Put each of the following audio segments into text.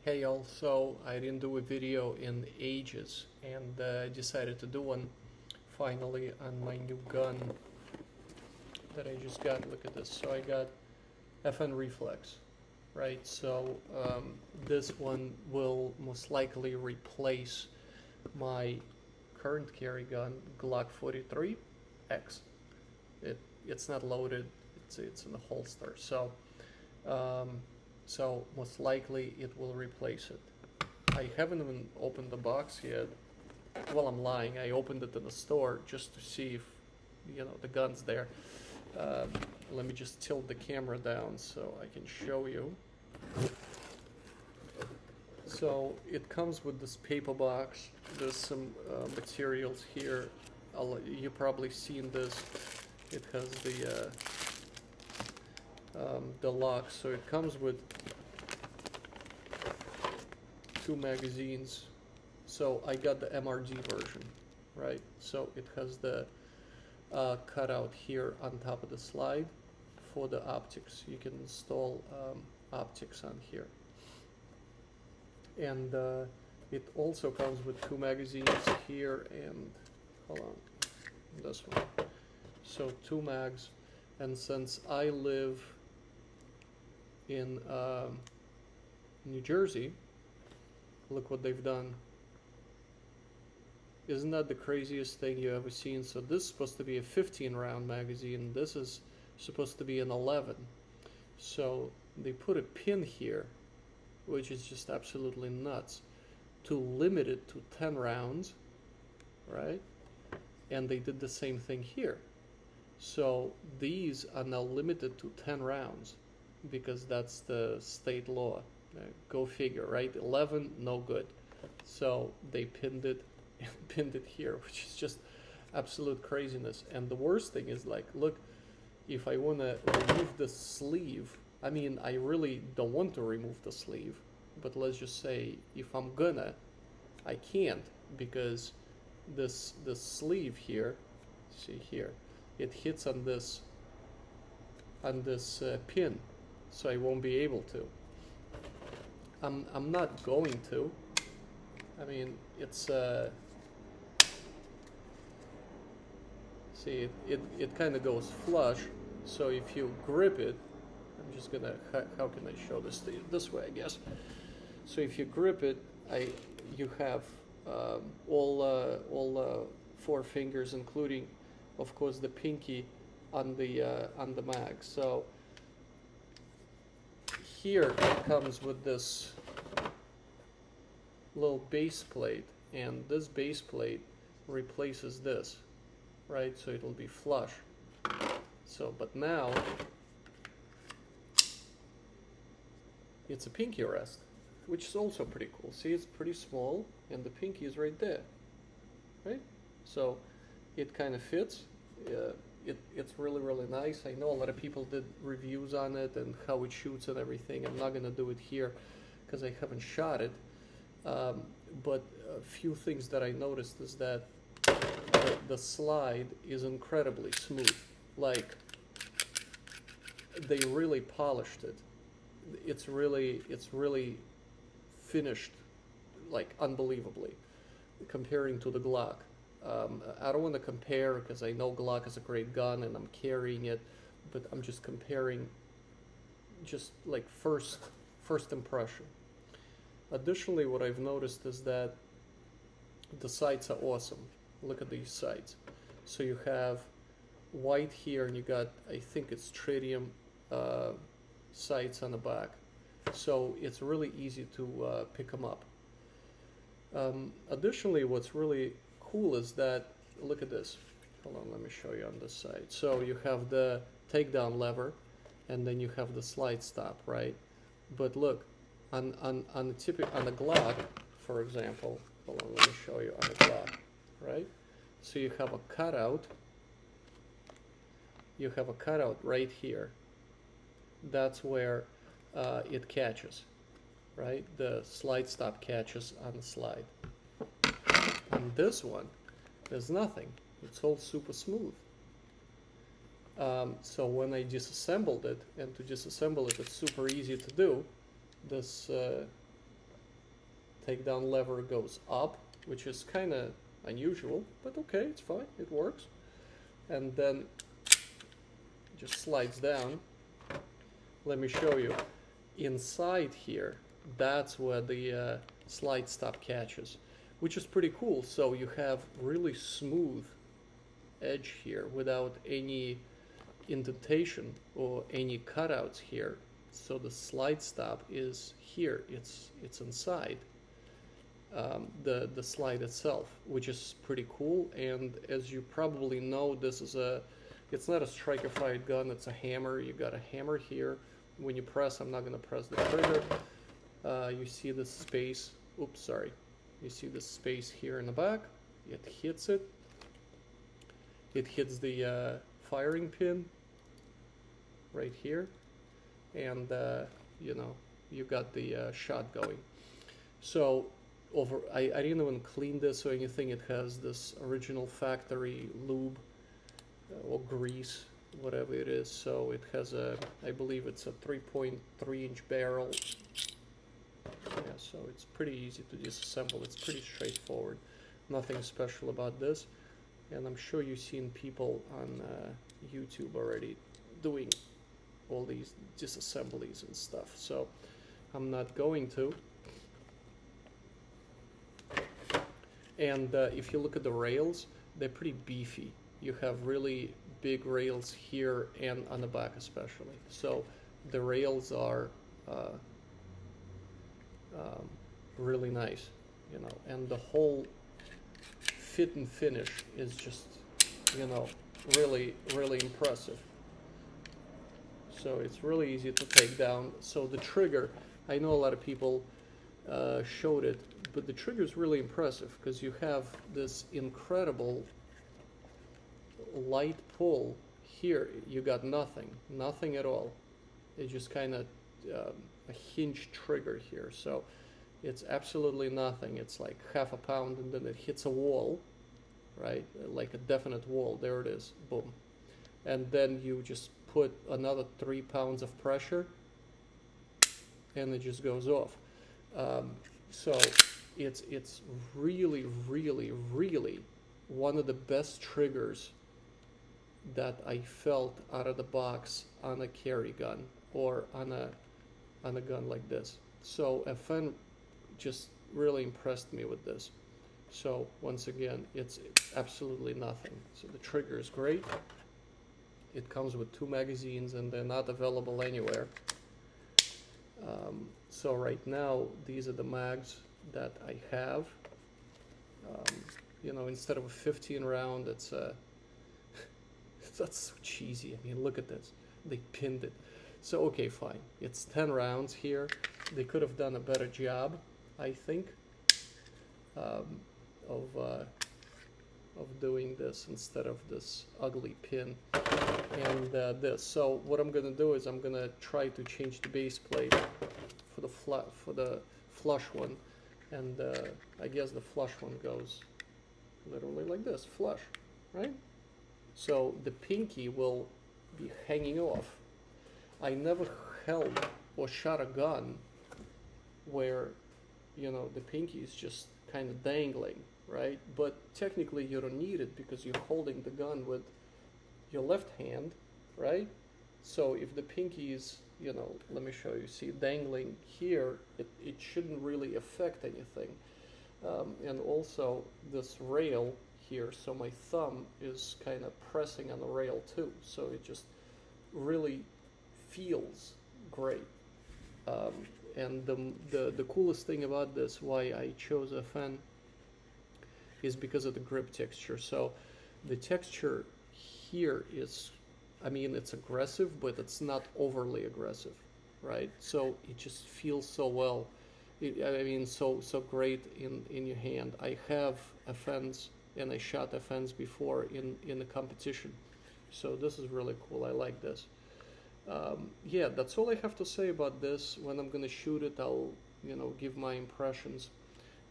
Hey y'all, so I didn't do a video in ages and decided to do one finally on my new gun that I just got. Look at this. So I got FN Reflex, right? So this one will most likely replace my current carry gun, Glock 43X. It's not loaded, it's in the holster. Um, so most likely it will replace it. I haven't even opened the box yet. Well, I'm lying. I opened it in the store just to see if, the gun's there. Let me just tilt the camera down so I can show you. So it comes with this paper box. There's some materials here. You've probably seen this. It has the lock. So it comes with 2 magazines. So I got the MRD version, right? So it has the cutout here on top of the slide for the optics. You can install optics on here. And it also comes with 2 magazines here and, hold on, this one. So 2 mags. And since I live in New Jersey, look what they've done. Isn't that the craziest thing you ever seen? So this is supposed to be a 15 round magazine. This is supposed to be an 11. So they put a pin here, which is just absolutely nuts, to limit it to 10 rounds, right? And they did the same thing here. So these are now limited to 10 rounds because that's the state law. Go figure, right? 11, no good. So they pinned it here, which is just absolute craziness. And the worst thing is, like, look, if I want to remove the sleeve, I mean, I really don't want to remove the sleeve, but let's just say if I'm gonna, I can't, because this sleeve here, see here, it hits on this pin, so I won't be able to. I'm not going to. I mean, it's see, it kind of goes flush, so if you grip it, I'm just gonna, how can I show this to you? This way, I guess. So if you grip it, you have all 4 fingers, including, of course, the pinky on the mag. So here it comes with this little base plate, and this base plate replaces this, right? So it'll be flush. So, but now it's a pinky rest, which is also pretty cool. See, it's pretty small, and the pinky is right there, right? So it kind of fits. It's really, really nice. I know a lot of people did reviews on it and how it shoots and everything. I'm not gonna do it here because I haven't shot it. But a few things that I noticed is that the slide is incredibly smooth. Like, they really polished it. It's really finished, like, unbelievably, comparing to the Glock. I don't want to compare because I know Glock is a great gun and I'm carrying it, but I'm just comparing, just like first impression. Additionally, what I've noticed is that the sights are awesome. Look at these sights. So you have white here, and you got, I think it's tritium sights on the back. So it's really easy to pick them up. Additionally, what's really cool is that, look at this. Hold on, let me show you on this side. So you have the takedown lever, and then you have the slide stop, right? But look, on the Glock, for example, hold on, let me show you on the Glock, right? So you have a cutout. You have a cutout right here. That's where it catches, right? The slide stop catches on the slide. On this one, there's nothing. It's all super smooth. So when I disassembled it, and to disassemble it, it's super easy to do. This takedown lever goes up, which is kind of unusual, but okay, it's fine, it works. And then just slides down. Let me show you. Inside here, that's where the slide stop catches, which is pretty cool. So you have really smooth edge here without any indentation or any cutouts here. So the slide stop is here, it's inside the slide itself, which is pretty cool. And as you probably know, this is it's not a striker-fired gun, it's a hammer. You got a hammer here. When you press, I'm not going to press the trigger. You see this space, oops, sorry. You see this space here in the back. It hits it. It hits the firing pin right here. And, you know, you got the shot going. So, I didn't even clean this or anything. It has this original factory lube or grease, whatever it is. So it has I believe it's a 3.3-inch barrel. Yeah, so it's pretty easy to disassemble. It's pretty straightforward. Nothing special about this. And I'm sure you've seen people on YouTube already doing all these disassemblies and stuff. So I'm not going to. And if you look at the rails, they're pretty beefy. You have really big rails here and on the back especially. So the rails are really nice, you know, and the whole fit and finish is just, you know, really, really impressive. So it's really easy to take down. So the trigger, I know a lot of people showed it, but the trigger is really impressive because you have this incredible light pull. Here you got nothing at all. It's just kind of a hinge trigger here, so it's absolutely nothing. It's like half a pound and then it hits a wall, right? Like a definite wall. There it is, boom. And then you just put another 3 pounds of pressure and it just goes off. So it's really, really, really one of the best triggers that I felt out of the box on a carry gun or on a gun like this. So FN just really impressed me with this. So once again, it's absolutely nothing. So the trigger is great. It comes with 2 magazines and they're not available anywhere. So right now, these are the mags that I have. You know, instead of a 15 round, it's a that's so cheesy. I mean, look at this. They pinned it. So, okay, fine. It's 10 rounds here. They could have done a better job, I think, of doing this instead of this ugly pin and this. So what I'm going to do is I'm going to try to change the base plate for the flush one. And I guess the flush one goes literally like this, flush, right? So the pinky will be hanging off. I never held or shot a gun where, you know, the pinky is just kind of dangling, right? But technically you don't need it because you're holding the gun with your left hand, right? So if the pinky is, you know, let me show you, see, dangling here, it shouldn't really affect anything. And also this rail here, so my thumb is kind of pressing on the rail too, so it just really feels great. And the coolest thing about this, why I chose FN, is because of the grip texture. So the texture here is, I mean, it's aggressive, but it's not overly aggressive, right? So it just feels so well. I mean, so great in your hand. I have FNs, and I shot FNs before in the competition. So this is really cool. I like this. Yeah, that's all I have to say about this. When I'm gonna shoot it, I'll, you know, give my impressions.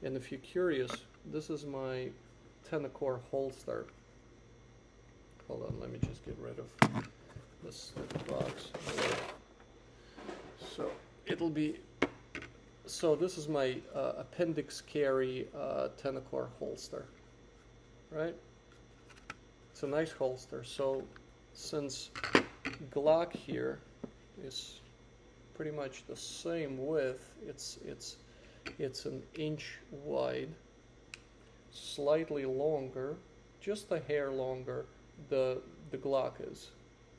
And if you're curious, this is my Tenacore holster. Hold on, let me just get rid of this box. So it'll be So this is my appendix carry Tenacore holster, right? It's a nice holster. So since Glock here is pretty much the same width, it's an inch wide, slightly longer, just a hair longer. The Glock is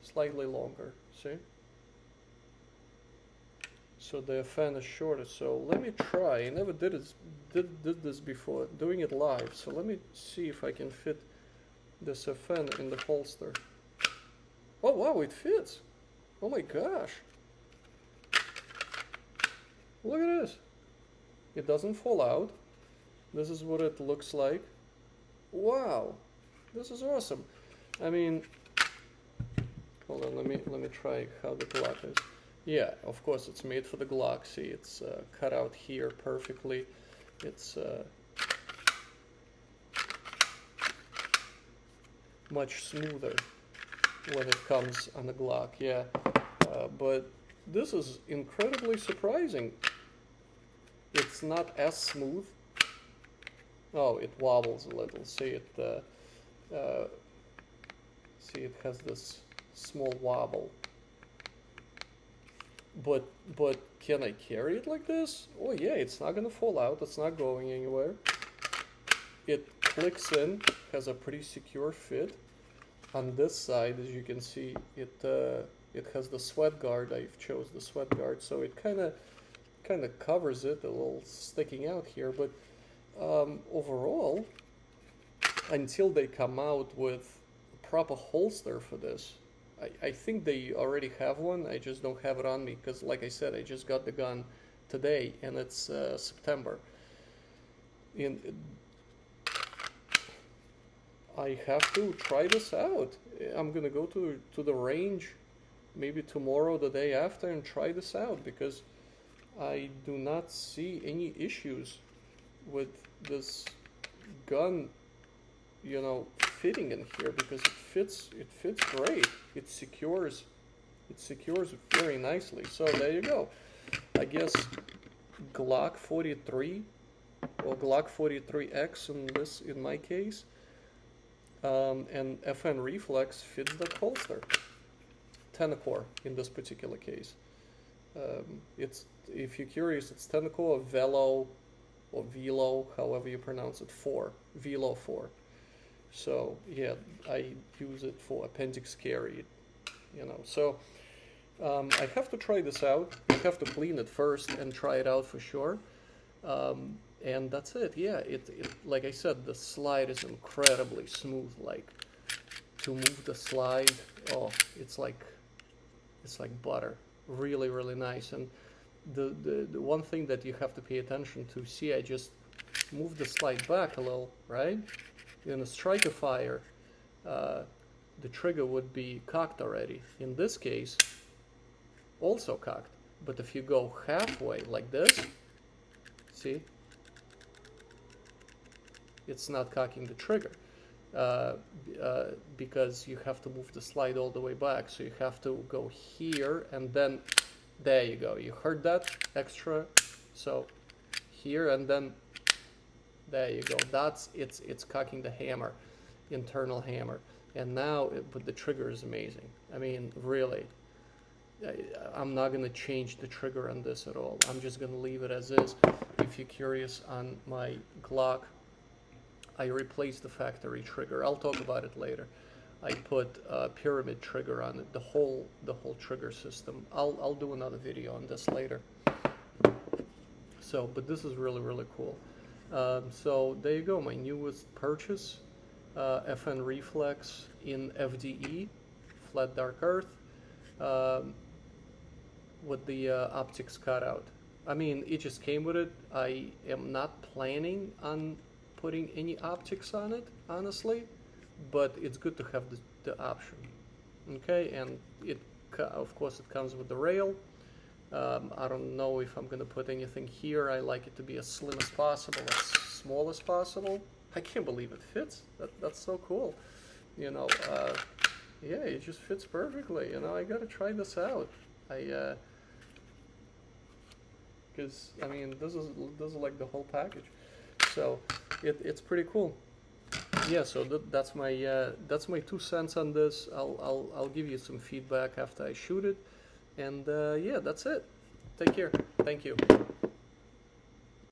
slightly longer. See? So the FN is shorter. So let me try. I never did this before, doing it live. So let me see if I can fit this FN in the holster. Oh wow, it fits. Oh my gosh. Look at this. It doesn't fall out. This is what it looks like. Wow. This is awesome. I mean, hold on, let me try how the Glock is. Yeah, of course it's made for the Glock. See, it's cut out here perfectly. It's much smoother when it comes on the Glock, yeah. But this is incredibly surprising. It's not as smooth. Oh, it wobbles a little. See, it has this small wobble. But can I carry it like this? Oh yeah, it's not gonna fall out. It's not going anywhere. It clicks in, has a pretty secure fit. On this side, as you can see, it has the sweat guard. I've chose the sweat guard, so it kind of covers it, a little sticking out here. But overall, until they come out with a proper holster for this, I think they already have one. I just don't have it on me because, like I said, I just got the gun today, and it's September. I have to try this out. I'm gonna go to the range maybe tomorrow, the day after, and try this out because I do not see any issues with this gun, you know, fitting in here because it fits great. It secures very nicely. So there you go. I guess Glock 43 or Glock 43X in my case. And FN Reflex fits that holster. Tenacore in this particular case. It's, if you're curious, it's Tenacore Velo or Velo, however you pronounce it, 4. Velo 4. So yeah, I use it for appendix carry, you know. So I have to try this out. I have to clean it first and try it out for sure. And that's it. Yeah, it like I said, the slide is incredibly smooth. Like to move the slide, oh, it's like butter. Really, really nice. And the one thing that you have to pay attention to, see, I just move the slide back a little, right? In a striker fire, the trigger would be cocked already. In this case, also cocked. But if you go halfway like this, see, it's not cocking the trigger because you have to move the slide all the way back. So you have to go here and then, there you go. You heard that extra? So here and then, there you go. That's it's cocking the hammer, internal hammer. And now, but the trigger is amazing. I mean, really, I'm not going to change the trigger on this at all. I'm just going to leave it as is. If you're curious, on my Glock, I replaced the factory trigger. I'll talk about it later. I put a pyramid trigger on it, the whole trigger system. I'll do another video on this later. So, but this is really, really cool. So there you go, my newest purchase, FN Reflex in FDE, flat dark earth, with the optics cutout. I mean, it just came with it. I am not planning on putting any optics on it, honestly, but it's good to have the option. Okay, and it, of course, it comes with the rail. I don't know if I'm going to put anything here. I like it to be as slim as possible, as small as possible. I can't believe it fits. That's so cool. You know, yeah, it just fits perfectly. You know, I got to try this out. because I mean this is like the whole package, so it's pretty cool. Yeah, so that's my 2 cents on this. I'll give you some feedback after I shoot it, and yeah, that's it. Take care. Thank you.